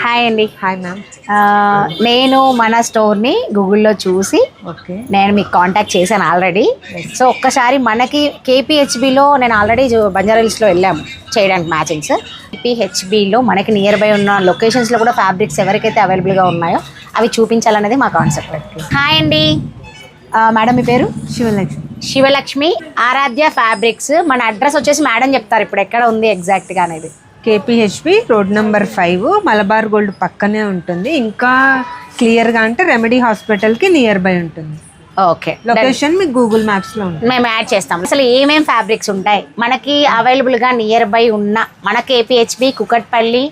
Hi అండి. Hi ma'am. నేను మన స్టోర్ని గూగుల్లో చూసి నేను మీకు కాంటాక్ట్ చేశాను ఆల్రెడీ. సో ఒక్కసారి మనకి కేపీహెచ్బిలో నేను ఆల్రెడీ బంజారా హిల్స్లో వెళ్ళాము చేయడానికి మ్యాచింగ్స్. కేపీహెచ్బిలో మనకి నియర్ బై ఉన్న లొకేషన్స్లో కూడా ఫ్యాబ్రిక్స్ ఎవరికైతే అవైలబుల్గా ఉన్నాయో అవి చూపించాలనేది మా కాన్సెప్ట్. హాయ్ అండి మేడం, మీ పేరు? శివలక్ష్మి. శివలక్ష్మి ఆరాధ్య ఫ్యాబ్రిక్స్. మన అడ్రస్ వచ్చేసి మేడం చెప్తారు ఇప్పుడు ఎక్కడ ఉంది ఎగ్జాక్ట్గా అనేది. KPHB road number 5 Malabar gold పక్కనే ఉంటుంది. ఇంకా క్లియర్గా అంటే రెమెడీ హాస్పిటల్కి నియర్ బై ఉంటుంది. ఓకే, లొకేషన్ మీకు గూగుల్ మ్యాప్స్లో ఉంటుంది. మేము యాడ్ చేస్తాం. అసలు ఏమేం ఫ్యాబ్రిక్స్ ఉంటాయి మనకి అవైలబుల్గా నియర్ బై ఉన్న మన కేపీహెచ్బి, కుకట్పల్లి,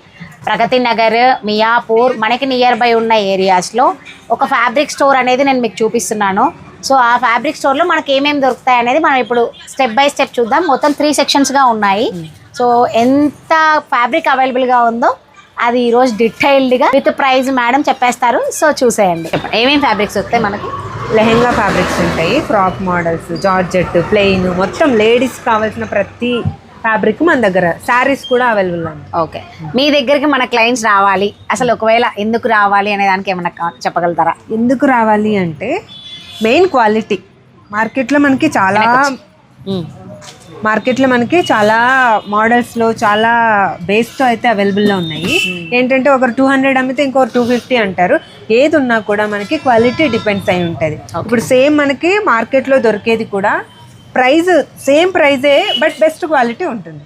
ప్రగతి నగర్, మియాపూర్ మనకి నియర్ బై ఉన్న ఏరియాస్లో ఒక ఫ్యాబ్రిక్ స్టోర్ అనేది నేను మీకు చూపిస్తున్నాను. సో ఆ ఫ్యాబ్రిక్ స్టోర్లో మనకి ఏమేమి దొరుకుతాయి అనేది మనం ఇప్పుడు స్టెప్ బై స్టెప్ చూద్దాం. మొత్తం 3 సెక్షన్స్గా ఉన్నాయి. సో ఎంత ఫ్యాబ్రిక్ అవైలబుల్గా ఉందో అది ఈరోజు డీటెయిల్డ్గా విత్ ప్రైస్ మేడం చెప్పేస్తారు. సో చూసేయండి ఏమేమి ఫ్యాబ్రిక్స్ వస్తాయి మనకి. లెహెంగా ఫ్యాబ్రిక్స్ ఉంటాయి, ఫ్రాక్ మోడల్స్, జార్జెట్, ప్లెయిన్, మొత్తం లేడీస్ కావాల్సిన ప్రతి ఫ్యాబ్రిక్ మన దగ్గర. శారీస్ కూడా అవైలబుల్ ఉంది. ఓకే, మీ దగ్గరికి మన క్లయింట్స్ రావాలి, అసలు ఒకవేళ ఎందుకు రావాలి అనే దానికి ఏమైనా చెప్పగలుగుతారా? ఎందుకు రావాలి అంటే మెయిన్ క్వాలిటీ. మార్కెట్లో మనకి చాలా మోడల్స్లో చాలా బేస్తో అయితే అవైలబుల్లో ఉన్నాయి. ఏంటంటే ఒకరు 200 అమ్మితే ఇంకొకరు 250 అంటారు. ఏది ఉన్నా కూడా మనకి క్వాలిటీ డిపెండ్స్ అయి ఉంటుంది. ఇప్పుడు సేమ్ మనకి మార్కెట్లో దొరికేది కూడా ప్రైస్ సేమ్ ప్రైజే, బట్ బెస్ట్ క్వాలిటీ ఉంటుంది.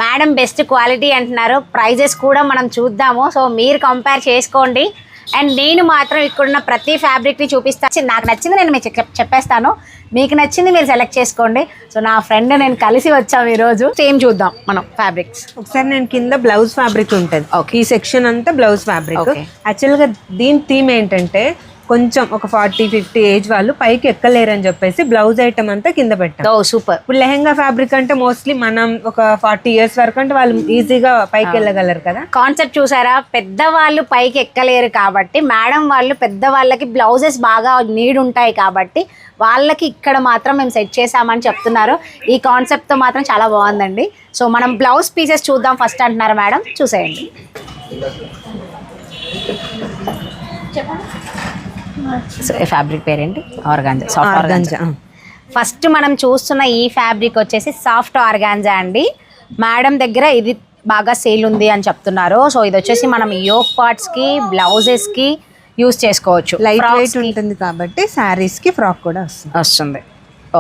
మేడం బెస్ట్ క్వాలిటీ అంటున్నారు, ప్రైజెస్ కూడా మనం చూద్దాము. సో మీరు కంపేర్ చేసుకోండి. అండ్ నేను మాత్రం ఇక్కడున్న ప్రతి ఫ్యాబ్రిక్ని చూపిస్తాను. నాకు నచ్చింది నేను మీకు చెప్పేస్తాను, మీకు నచ్చింది మీరు సెలెక్ట్ చేసుకోండి. సో నా ఫ్రెండ్ నేను కలిసి వచ్చాము ఈరోజు. సేమ్ చూద్దాం మనం ఫ్యాబ్రిక్స్. ఒకసారి నేను కింద బ్లౌజ్ ఫ్యాబ్రిక్ ఉంటుంది. ఈ సెక్షన్ అంతా బ్లౌజ్ ఫ్యాబ్రిక్. యాక్చువల్గా దీని థీమ్ ఏంటంటే కొంచెం ఒక 40-50 ఏజ్ వాళ్ళు పైకి ఎక్కలేరని చెప్పేసి బ్లౌజ్ ఐటమ్ అంతా కింద పెట్టాం. సూపర్. ఇప్పుడు లెహెంగా ఫ్యాబ్రిక్ అంటే మోస్ట్లీ మనం ఒక 40 ఇయర్స్ వరకు అంటే వాళ్ళు ఈజీగా పైకి వెళ్ళగలరు కదా. కాన్సెప్ట్ చూసారా, పెద్దవాళ్ళు పైకి ఎక్కలేరు కాబట్టి మేడం వాళ్ళు పెద్దవాళ్ళకి బ్లౌజెస్ బాగా నీడ్ ఉంటాయి కాబట్టి వాళ్ళకి ఇక్కడ మాత్రం మేము సెట్ చేసామని చెప్తున్నారు. ఈ కాన్సెప్ట్తో మాత్రం చాలా బాగుందండి. సో మనం బ్లౌజ్ పీసెస్ చూద్దాం ఫస్ట్ అంటున్నారు మేడం, చూసేయండి. సో ఈ ఫ్యాబ్రిక్ పేరేంటి? Organza, soft organza. ఫస్ట్ మనం చూస్తున్న ఈ ఫ్యాబ్రిక్ వచ్చేసి సాఫ్ట్ ఆర్గాంజా అండి. మేడం దగ్గర ఇది బాగా సేల్ ఉంది అని చెప్తున్నారు. సో ఇది వచ్చేసి మనం యోక్ పార్ట్స్కి, బ్లౌజెస్కి యూజ్ చేసుకోవచ్చు. లైట్ వెయిట్ ఉంటుంది కాబట్టి శారీస్కి, ఫ్రాక్ కూడా వస్తుంది.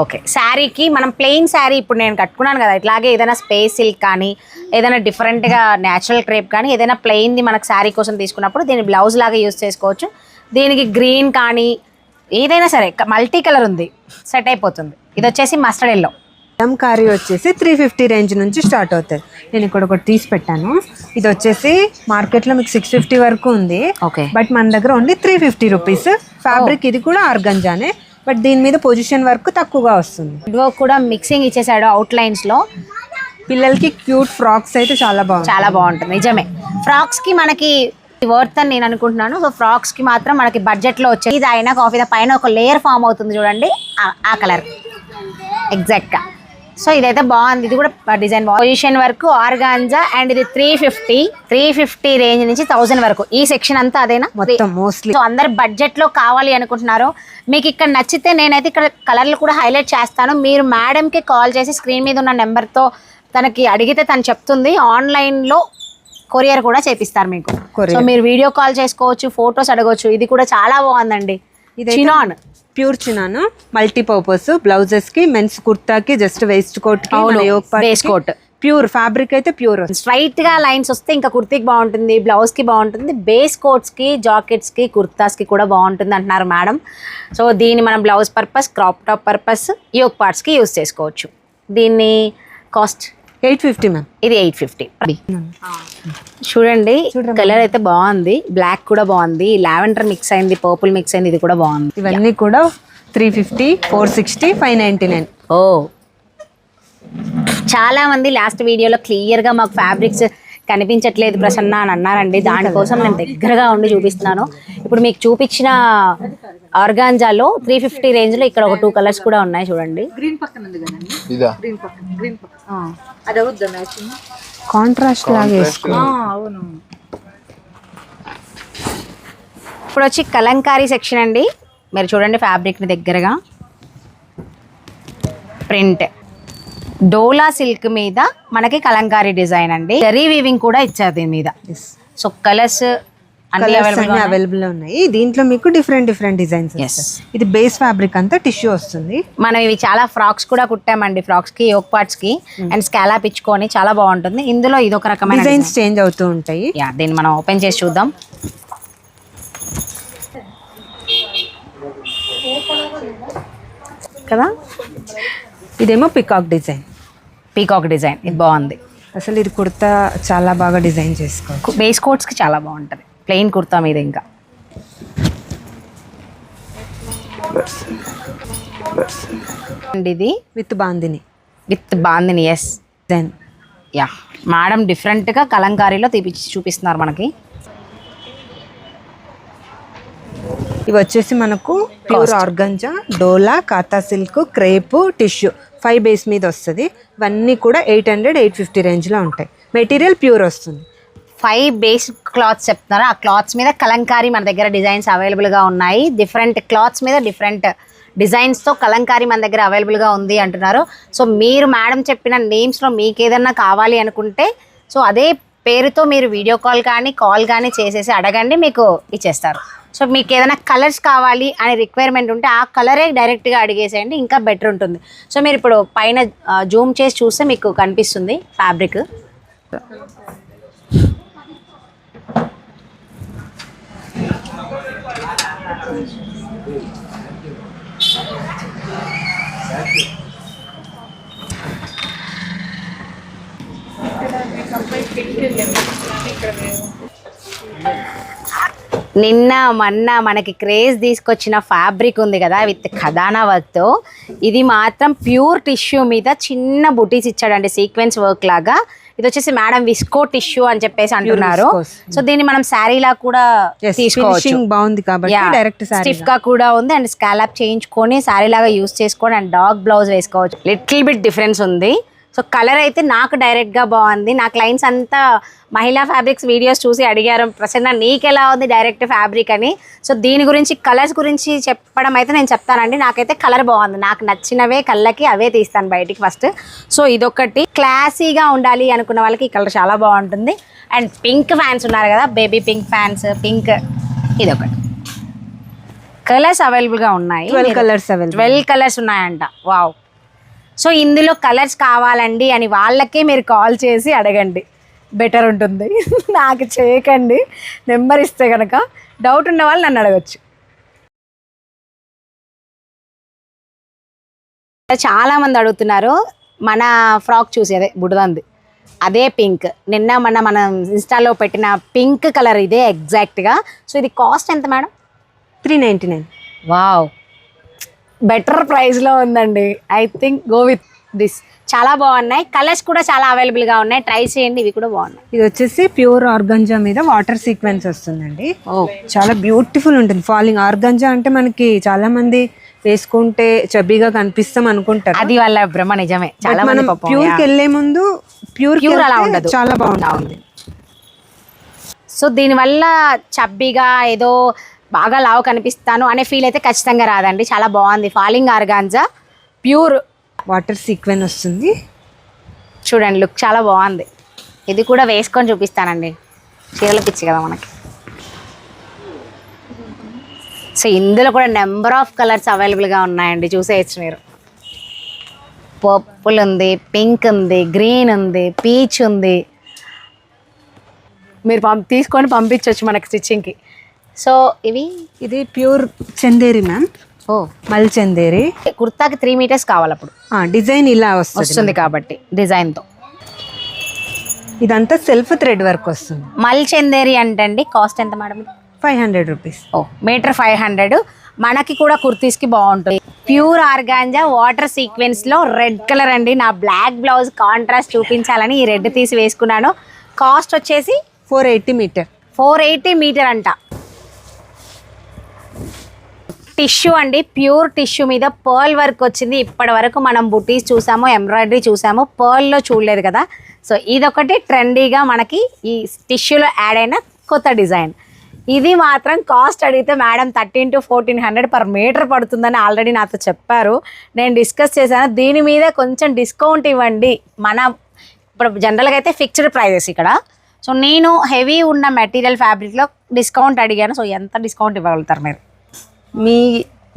ఓకే, శారీకి మనం ప్లెయిన్ శారీ ఇప్పుడు నేను కట్టుకున్నాను కదా, ఇట్లాగే ఏదైనా స్పేస్ సిల్క్ కానీ ఏదైనా డిఫరెంట్గా న్యాచురల్ క్రేప్ కానీ ఏదైనా ప్లెయిన్ది మనకు శారీ కోసం తీసుకున్నప్పుడు దీన్ని బ్లౌజ్ లాగా యూజ్ చేసుకోవచ్చు. దీనికి గ్రీన్ కానీ ఏదైనా సరే మల్టీ కలర్ ఉంది, సెట్ అయిపోతుంది. ఇది వచ్చేసి మస్టర్డ్ ఎల్లో. కలంకారీ వచ్చేసి 350 రేంజ్ నుంచి స్టార్ట్ అవుతుంది. నేను ఇక్కడ ఒకటి తీసి పెట్టాను. ఇది వచ్చేసి మార్కెట్లో మీకు 650 వరకు ఉంది. ఓకే, బట్ మన దగ్గర ఓన్లీ 350 రూపీస్. ఫ్యాబ్రిక్ ఇది కూడా ఆర్గంజానే, బట్ దీని మీద పొజిషన్ వర్క్ తక్కువగా వస్తుంది. ఇదిగో కూడా మిక్సింగ్ ఇచ్చేసాడు అవుట్ లైన్స్ లో. పిల్లలకి క్యూట్ ఫ్రాక్స్ అయితే చాలా బాగుంటుంది. నిజమే, ఫ్రాక్స్ కి మనకి వర్త్ అని నేను అనుకుంటున్నాను. సో ఫ్రాక్స్ కి మాత్రం మనకి బడ్జెట్ లో వచ్చేది. ఇది అయినా కాఫీ పైన ఒక లేయర్ ఫామ్ అవుతుంది చూడండి, ఆ కలర్ ఎగ్జాక్ట్ గా. సో ఇదైతే బాగుంది. ఇది కూడా డిజైన్ పొజిషన్ వరకు ఆర్గాంజా. అండ్ ఇది 350 రేంజ్ నుంచి 1000 వరకు. ఈ సెక్షన్ అంతా అదేనా మొత్తం మోస్ట్లీ. సో అందరు బడ్జెట్ లో కావాలి అనుకుంటున్నారు. మీకు ఇక్కడ నచ్చితే నేనైతే ఇక్కడ కలర్లు కూడా హైలైట్ చేస్తాను. మీరు మేడంకి కాల్ చేసి స్క్రీన్ మీద ఉన్న నెంబర్తో తనకి అడిగితే తను చెప్తుంది. ఆన్లైన్లో కొరియర్ కూడా చేపిస్తారు మీకు. సో మీరు వీడియో కాల్ చేసుకోవచ్చు, ఫొటోస్ అడగవచ్చు. ఇది కూడా చాలా బాగుందండి. ఇది chinon, pure chinon, multipurpose blouses కి, మెన్స్ కుర్తాకి, జస్ట్ వేస్ట్ కోట్ కి, వేస్ట్ కోట్. ప్యూర్ ఫ్యాబ్రిక్ అయితే ప్యూర్. స్ట్రైట్ గా లైన్స్ వస్తే ఇంకా కుర్తీకి బాగుంటుంది, బ్లౌజ్ కి బాగుంటుంది, బేస్ కోట్స్ కి, జాకెట్స్ కి, కుర్తాస్ కి కూడా బాగుంటుంది అంటున్నారు మేడం. సో దీన్ని మనం blouse purpose, crop top purpose, yoke parts కి యూజ్ చేసుకోవచ్చు. దీన్ని కాస్ట్ 850 మ్యామ్. ఇది 850. చూడండి కలర్ అయితే బాగుంది, బ్లాక్ కూడా బాగుంది, లావెండర్ మిక్స్ అయింది, పర్పుల్ మిక్స్ అయింది. ఇది కూడా బాగుంది. ఇవన్నీ కూడా 350, 460, 599. ఓ, చాలా మంది లాస్ట్ వీడియోలో క్లియర్గా మాకు ఫ్యాబ్రిక్స్ కనిపించట్లేదు ప్రసన్న అని అన్నారండి. దానికోసం నేను దగ్గరగా ఉండి చూపిస్తున్నాను. ఇప్పుడు మీకు చూపించిన ఆర్గాంజాలో 350 రేంజ్ లో ఇక్కడ ఒక 2 కలర్స్ కూడా ఉన్నాయి చూడండి. కాంట్రాస్ట్ లాగా వేసుకో. ఇప్పుడు వచ్చి కలంకారీ సెక్షన్ అండి. మీరు చూడండి ఫ్యాబ్రిక్ని దగ్గరగా. ప్రింట్ డోలా సిల్క్ మీద మనకి కలంకారీ డిజైన్ అండి. జరీ వీవింగ్ కూడా ఇచ్చారు దీని మీద. సో కలర్స్ అన్ని అవైలబుల్ ఉన్నాయి. దీంట్లో మీకు డిఫరెంట్ డిజైన్స్. ఇది బేస్ ఫ్యాబ్రిక్ అంతా టిష్యూ వస్తుంది. మనం ఇవి చాలా ఫ్రాక్స్ కూడా కుట్టామండి. ఫ్రాక్స్ కి, యోక్ పార్ట్స్ కి అండ్ స్కాలప్ ఇచ్చుకొని చాలా బాగుంటుంది. ఇందులో ఇది ఒక రకమైన డిజైన్స్ చేంజ్ అవుతూ ఉంటాయి. దీన్ని మనం ఓపెన్ చేసి చూద్దాం. కదా, ఇదేమో పికాక్ డిజైన్. ఇది బాగుంది అసలు. ఇది కుర్తా చాలా బాగా డిజైన్ చేసుకోవచ్చు. బేస్ కోట్స్కి చాలా బాగుంటుంది. ప్లెయిన్ కుర్తా మీద ఇంకా ఇది with bandhani yes then yeah madam డిఫరెంట్గా కలంకారీలో చూపిస్తున్నారు మనకి. ఇవి వచ్చేసి మనకు ప్యూర్ ఆర్గంజా, డోలా, కాతా సిల్క్, క్రేప్, టిష్యూ 5 బేస్ మీద వస్తుంది. ఇవన్నీ కూడా 800-850 రేంజ్లో ఉంటాయి. మెటీరియల్ ప్యూర్ వస్తుంది. 5 బేస్ క్లాత్స్ చెప్తున్నారు. ఆ క్లాత్స్ మీద కలంకారీ మన దగ్గర డిజైన్స్ అవైలబుల్గా ఉన్నాయి. డిఫరెంట్ క్లాత్స్ మీద డిఫరెంట్ డిజైన్స్తో కలంకారీ మన దగ్గర అవైలబుల్గా ఉంది అంటున్నారు. సో మీరు మేడం చెప్పిన నేమ్స్లో మీకు ఏదన్నా కావాలి అనుకుంటే సో అదే పేరుతో మీరు వీడియో కాల్ కానీ చేసేసి అడగండి, మీకు ఇచ్చేస్తారు. సో మీకు ఏదైనా కలర్స్ కావాలి అనే రిక్వైర్మెంట్ ఉంటే ఆ కలరే డైరెక్ట్గా అడిగేసేయండి, ఇంకా బెటర్ ఉంటుంది. సో మీరు ఇప్పుడు పైన జూమ్ చేసి చూస్తే మీకు కనిపిస్తుంది ఫ్యాబ్రిక్. నిన్న మొన్న మనకి క్రేజ్ తీసుకొచ్చిన ఫ్యాబ్రిక్ ఉంది కదా విత్ ఖదానా వర్క్తో. ఇది మాత్రం ప్యూర్ టిష్యూ మీద చిన్న బుటీస్ ఇచ్చాడండి, సీక్వెన్స్ వర్క్ లాగా. ఇది వచ్చేసి మేడం విస్కో టిష్యూ అని చెప్పేసి అంటున్నారు. సో దీన్ని మనం శారీలా కూడా తీసుకోవచ్చు. బాగుంది కాబట్టి డైరెక్ట్ స్టిఫ్ గా కూడా ఉంది అండ్ స్కాలప్ చేయించుకొని శారీ లాగా యూస్ చేసుకొని అండ్ డాగ్ బ్లౌజ్ వేసుకోవచ్చు. లిటిల్ బిట్ డిఫరెన్స్ ఉంది. సో కలర్ అయితే నాకు డైరెక్ట్గా బాగుంది. నా క్లయింట్స్ అంతా మహిళా ఫ్యాబ్రిక్స్ వీడియోస్ చూసి అడిగారు, ప్రసన్న నీకు ఎలా ఉంది డైరెక్ట్ ఫ్యాబ్రిక్ అని. సో దీని గురించి కలర్స్ గురించి చెప్పడం అయితే నేను చెప్తానండి. నాకైతే కలర్ బాగుంది. నాకు నచ్చినవే కళ్ళకి అవే తీస్తాను బయటికి ఫస్ట్. సో ఇదొకటి క్లాసీగా ఉండాలి అనుకున్న వాళ్ళకి ఈ కలర్ చాలా బాగుంటుంది. అండ్ పింక్ ఫ్యాన్స్ ఉన్నారు కదా, బేబీ పింక్ ఫ్యాన్స్, పింక్, ఇదొకటి. కలర్స్ అవైలబుల్గా ఉన్నాయి. 12 కలర్స్ ఉన్నాయంట. వావ్. సో ఇందులో కలర్స్ కావాలండి అని వాళ్ళకే మీరు కాల్ చేసి అడగండి, బెటర్ ఉంటుంది. నాకు చేయకండి, నెంబర్ ఇస్తే కనుక డౌట్ ఉన్న వాళ్ళు నన్ను అడగచ్చు. చాలామంది అడుగుతున్నారు మన ఫ్రాక్ చూసి, అదే బుడదంది అదే పింక్. నిన్న మనం ఇన్స్టాలో పెట్టిన పింక్ కలర్ ఇదే ఎగ్జాక్ట్గా. సో ఇది కాస్ట్ ఎంత మేడం? 399. వావ్, బెటర్ ప్రైస్లో ఉందండి. I think go with this. చాలా బాగున్నాయి. కలర్స్ కూడా చాలా అవైలబుల్గా ఉన్నాయి, ట్రై చేయండి. ఇవి కూడా బాగున్నాయి. ఇది వచ్చేసి ప్యూర్ ఆర్గంజా మీద వాటర్ సీక్వెన్స్ వస్తుందండి. చాలా బ్యూటిఫుల్ ఉంటుంది. ఫాలింగ్ ఆర్గంజా అంటే మనకి చాలా మంది వేసుకుంటే చబ్బీగా కనిపిస్తాం అనుకుంటారు, అది వాళ్ళ భ్రమ. నిజమే, చాలా మనం ప్యూర్కి వెళ్ళే ముందు ప్యూర్ అలా ఉండదు, చాలా బాగుంటుంది. సో దీనివల్ల చబ్బీగా ఏదో బాగా లావు కనిపిస్తాను అనే ఫీల్ అయితే ఖచ్చితంగా రాదండి. చాలా బాగుంది. Falling organza pure water sequence వస్తుంది. చూడండి, లుక్ చాలా బాగుంది. ఇది కూడా వేసుకొని చూపిస్తానండి. చీరలు పిచ్చి కదా మనకి. సో ఇందులో కూడా నెంబర్ ఆఫ్ కలర్స్ అవైలబుల్గా ఉన్నాయండి, చూసేయచ్చు మీరు. పర్పుల్ ఉంది, పింక్ ఉంది, గ్రీన్ ఉంది, పీచ్ ఉంది. మీరు తీసుకొని పంపించవచ్చు మనకి స్టిచ్చింగ్కి. సో ఇది ప్యూర్ చందేరి మ్యామ్. మల్ చందేరి. కుర్తాకి 3 మీటర్స్ కావాలి అప్పుడు. డిజైన్ ఇలా వస్తుంది కాబట్టి డిజైన్తో. ఇదంతా సెల్ఫ్ థ్రెడ్ వర్క్ వస్తుంది. మల్ చందేరి అంటే కాస్ట్ ఎంత మేడం? 500 రూపీస్. మీటర్ 500. మనకి కూడా కుర్తీస్కి బాగుంటుంది. ప్యూర్ ఆర్గాంజా వాటర్ సీక్వెన్స్లో రెడ్ కలర్ అండి. నా బ్లాక్ బ్లౌజ్ కాంట్రాస్ట్ చూపించాలని ఈ రెడ్ తీసి వేసుకున్నాను. కాస్ట్ వచ్చేసి 480 మీటర్. 480 మీటర్ అంట. టిష్యూ అండి, ప్యూర్ టిష్యూ మీద పర్ల్ వర్క్ వచ్చింది. ఇప్పటి వరకు మనం బుటీస్ చూసాము, ఎంబ్రాయిడరీ చూసాము, పర్ల్లో చూడలేదు కదా. సో ఇదొకటి ట్రెండీగా మనకి ఈ టిష్యూలో యాడ్ అయిన కొత్త డిజైన్. ఇది మాత్రం కాస్ట్ అడిగితే మేడం 1300 to 1400 per మీటర్ పడుతుందని ఆల్రెడీ నాతో చెప్పారు. నేను డిస్కస్ చేశాను, దీని మీద కొంచెం డిస్కౌంట్ ఇవ్వండి. ఇప్పుడు జనరల్గా అయితే ఫిక్స్డ్ ప్రైజెస్ ఇక్కడ. సో నేను హెవీ ఉన్న మెటీరియల్ ఫ్యాబ్రిక్లో డిస్కౌంట్ అడిగాను. సో ఎంత డిస్కౌంట్ ఇవ్వగలుగుతారు మీరు?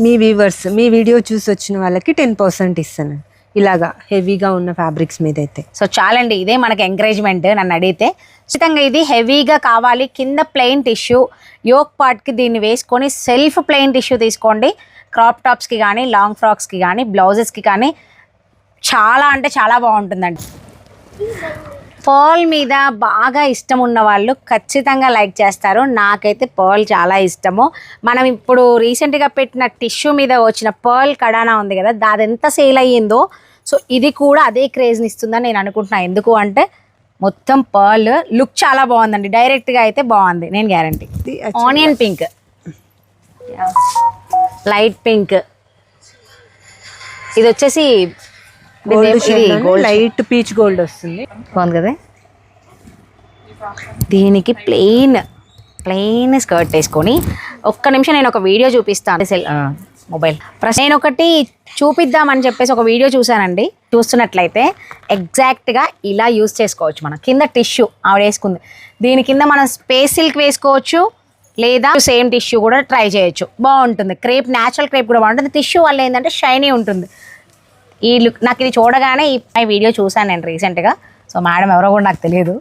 మీ వ్యూవర్స్ మీ వీడియో చూసి వచ్చిన వాళ్ళకి 10% ఇస్తాను ఇలాగా హెవీగా ఉన్న ఫ్యాబ్రిక్స్ మీద అయితే. సో చాలండి, ఇదే మనకి ఎంకరేజ్మెంట్ నన్ను అడిగితే. ఖచ్చితంగా ఇది హెవీగా కావాలి, కింద ప్లెయిన్ టిష్యూ, యోక్ పార్ట్కి దీన్ని వేసుకొని సెల్ఫ్ ప్లెయిన్ టిష్యూ తీసుకోండి. క్రాప్ టాప్స్కి కానీ, లాంగ్ ఫ్రాక్స్కి కానీ, బ్లౌజెస్కి కానీ చాలా అంటే చాలా బాగుంటుందండి. పర్ల్ మీద బాగా ఇష్టం ఉన్న వాళ్ళు ఖచ్చితంగా లైక్ చేస్తారు. నాకైతే పర్ల్ చాలా ఇష్టము. మనం ఇప్పుడు రీసెంట్గా పెట్టిన టిష్యూ మీద వచ్చిన పర్ల్ కడానా ఉంది కదా, అది ఎంత సేల్ అయ్యిందో, సో ఇది కూడా అదే క్రేజ్ని ఇస్తుందని నేను అనుకుంటున్నాను. ఎందుకు అంటే మొత్తం పర్ల్ లుక్ చాలా బాగుందండి. డైరెక్ట్గా అయితే బాగుంది, నేను guarantee. Onion pink, light pink, ఇది వచ్చేసి లైట్ పీచ్ గోల్డ్ వస్తుంది. బాగుంది కదా. దీనికి ప్లెయిన్ స్కర్ట్ వేసుకొని ఒక్క నిమిషం నేను ఒక వీడియో చూపిస్తాను. మొబైల్ నేను ఒకటి చూపిద్దామని చెప్పేసి ఒక వీడియో చూసానండి. చూస్తున్నట్లయితే ఎగ్జాక్ట్గా ఇలా యూస్ చేసుకోవచ్చు. మనం కింద టిష్యూ ఆవిడ వేసుకుంది, దీని కింద మనం స్పేస్ సిల్క్ వేసుకోవచ్చు, లేదా సేమ్ టిష్యూ కూడా ట్రై చేయొచ్చు. బాగుంటుంది. క్రేప్, న్యాచురల్ క్రేప్ కూడా బాగుంటుంది. టిష్యూ వల్ల ఏంటంటే షైనీ ఉంటుంది. ఈ లుక్ నాకు ఇది చూడగానే ఈ వీడియో చూసాను నేను రీసెంట్గా. సో మేడం ఎవరో కూడా నాకు తెలియదు,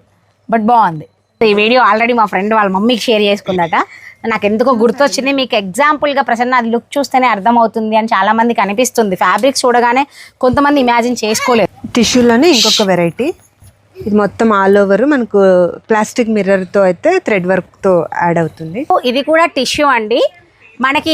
బట్ బాగుంది. ఈ వీడియో ఆల్రెడీ మా ఫ్రెండ్ వాళ్ళ మమ్మీకి షేర్ చేసుకుందట. నాకు ఎందుకో గుర్తొచ్చింది. మీకు ఎగ్జాంపుల్గా ప్రసన్న అది లుక్ చూస్తేనే అర్థమవుతుంది అని చాలామందికి అనిపిస్తుంది. ఫ్యాబ్రిక్స్ చూడగానే కొంతమంది ఇమాజిన్ చేసుకోలేదు. టిష్యూలోనే ఇంకొక వెరైటీ, ఇది మొత్తం ఆల్ ఓవర్ మనకు ప్లాస్టిక్ మిర్రర్తో అయితే థ్రెడ్ వర్క్తో యాడ్ అవుతుంది. ఇది కూడా టిష్యూ అండి. మనకి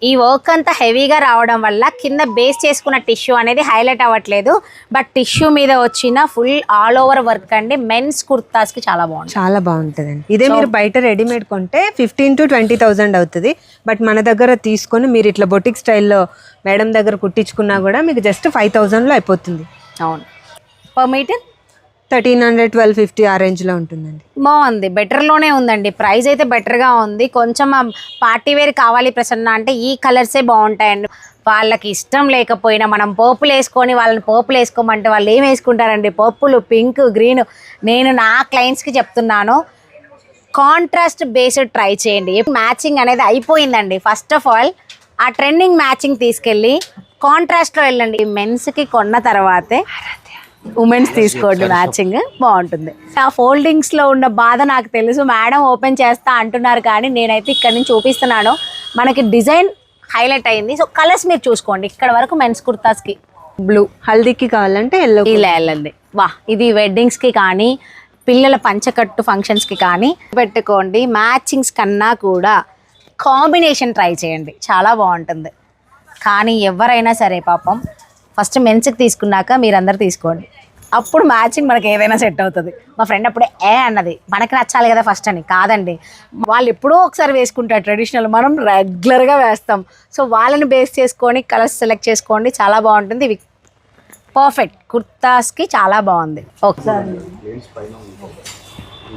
ఈ వర్క్ అంతా హెవీగా రావడం వల్ల కింద బేస్ చేసుకున్న టిష్యూ అనేది హైలైట్ అవ్వట్లేదు. బట్ టిష్యూ మీద వచ్చిన ఫుల్ ఆల్ ఓవర్ వర్క్ అండి. మెన్స్ కుర్తాస్కి చాలా బాగుంటుంది, చాలా బాగుంటుందండి. ఇదే మీరు బయట రెడీమేడ్ కొంటే 15,000 to 20,000 అవుతుంది. బట్ మన దగ్గర తీసుకొని మీరు ఇట్లా బొటిక్ స్టైల్లో మేడం దగ్గర కుట్టించుకున్నా కూడా మీకు జస్ట్ 5,000లో అయిపోతుంది. అవును, పర్ మీటర్ 1300, 1250 ఆ రేంజ్లో ఉంటుందండి. బాగుంది, బెటర్లోనే ఉందండి. ప్రైస్ అయితే బెటర్గా ఉంది. కొంచెం పార్టీ వేర్ కావాలి ప్రసన్న అంటే ఈ కలర్సే బాగుంటాయండి. వాళ్ళకి ఇష్టం లేకపోయినా మనం పర్పుల్ వేసుకొని వాళ్ళని పర్పుల్ వేసుకోమంటే వాళ్ళు ఏం వేసుకుంటారండి? Purple, pink, green. నేను నా క్లయింట్స్కి చెప్తున్నాను, కాంట్రాస్ట్ బేస్డ్ ట్రై చేయండి. మ్యాచింగ్ అనేది అయిపోయిందండి. ఫస్ట్ ఆఫ్ ఆల్ ఆ ట్రెండింగ్ మ్యాచింగ్ తీసుకెళ్ళి కాంట్రాస్ట్లో వెళ్ళండి. మెన్స్కి కొన్న తర్వాతే ఉమెన్స్ తీసుకోండి, మ్యాచింగ్ బాగుంటుంది. ఆ ఫోల్డింగ్స్లో ఉన్న బాధ నాకు తెలుసు. మేడం ఓపెన్ చేస్తా అంటున్నారు, కానీ నేనైతే ఇక్కడ నుంచి చూపిస్తున్నాను. మనకి డిజైన్ హైలైట్ అయింది. సో కలర్స్ మీరు చూసుకోండి. ఇక్కడ వరకు మెన్స్ కుర్తాస్కి బ్లూ, హల్దీకి కావాలంటే ఎల్లో, ఇలా వెళ్ళండి. ఇది వెడ్డింగ్స్కి కానీ పిల్లల పంచకట్టు ఫంక్షన్స్కి కానీ పెట్టుకోండి. మ్యాచింగ్స్ కన్నా కూడా కాంబినేషన్ ట్రై చేయండి, చాలా బాగుంటుంది. కానీ ఎవరైనా సరే పాపం ఫస్ట్ మెన్స్కి తీసుకున్నాక మీరందరూ తీసుకోండి, అప్పుడు మ్యాచింగ్ మనకి ఏదైనా సెట్ అవుతుంది. మా ఫ్రెండ్ అప్పుడే అన్నది మనకి నచ్చాలి కదా ఫస్ట్ అని. కాదండి, వాళ్ళు ఎప్పుడో ఒకసారి వేసుకుంటారు ట్రెడిషనల్, మనం రెగ్యులర్గా వేస్తాం. సో వాళ్ళని బేస్ చేసుకొని కలర్స్ సెలెక్ట్ చేసుకోండి, చాలా బాగుంటుంది. ఇవి పర్ఫెక్ట్ కుర్తాస్కి చాలా బాగుంది. ఒకసారి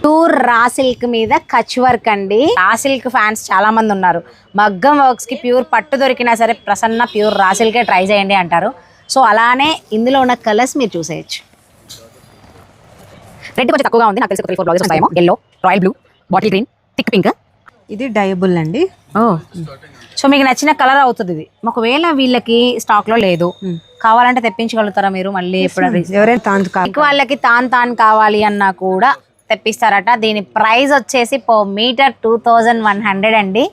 ప్యూర్ రా సిల్క్ మీద కచ్ వర్క్ అండి. రా సిల్క్ ఫ్యాన్స్ చాలా మంది ఉన్నారు. మగ్గం వర్క్స్కి ప్యూర్ పట్టు దొరికినా సరే ప్రసన్న ప్యూర్ రా సిల్కే ట్రై చేయండి అంటారు. సో అలానే ఇందులో ఉన్న కలర్స్ మీరు చూసేయచ్చు. రెడ్ కొంచెం తక్కువగా ఉంది, నాకు తెలిసి 3-4 బ్లౌజెస్ ఉంటాయేమో. Yellow, royal blue, bottle green, thick pink. ఇది డయబుల్ అండి. సో మీకు నచ్చిన కలర్ అవుతుంది ఇది. ఒకవేళ వీళ్ళకి స్టాక్లో లేదు, కావాలంటే తెప్పించగలుగుతారా మీరు? మళ్ళీ ఎవరైనా వాళ్ళకి తాన్ కావాలి అన్నా కూడా తెప్పిస్తారట. దీని ప్రైస్ వచ్చేసి పర్ మీటర్ 2100 అండి.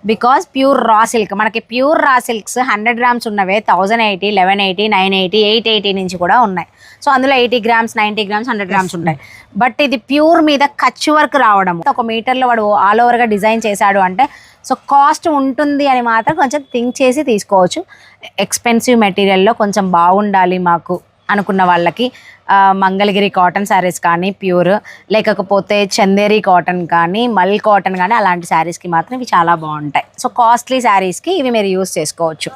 బికాస్ ప్యూర్ రా సిల్క్, మనకి ప్యూర్ రా సిల్క్స్ 100 grams ఉన్నవే 1080, 1180, 980, 880 నుంచి కూడా ఉన్నాయి. సో అందులో 80 grams, 90 grams, 100 grams ఉంటాయి. బట్ ఇది ప్యూర్ మీద కచ్ వర్క్ రావడం, 1 మీటర్లో వాడు ఆల్ ఓవర్గా డిజైన్ చేశాడు అంటే సో కాస్ట్ ఉంటుంది అని మాత్రం కొంచెం థింక్ చేసి తీసుకోవచ్చు. ఎక్స్పెన్సివ్ మెటీరియల్లో కొంచెం బాగుండాలి మాకు అనుకున్న వాళ్ళకి మంగళగిరి కాటన్ శారీస్ కానీ ప్యూర్, లేకపోతే చందేరి కాటన్ కానీ మల్ కాటన్ కానీ అలాంటి శారీస్కి మాత్రం ఇవి చాలా బాగుంటాయి. సో కాస్ట్లీ శారీస్కి ఇవి మీరు యూస్ చేసుకోవచ్చు.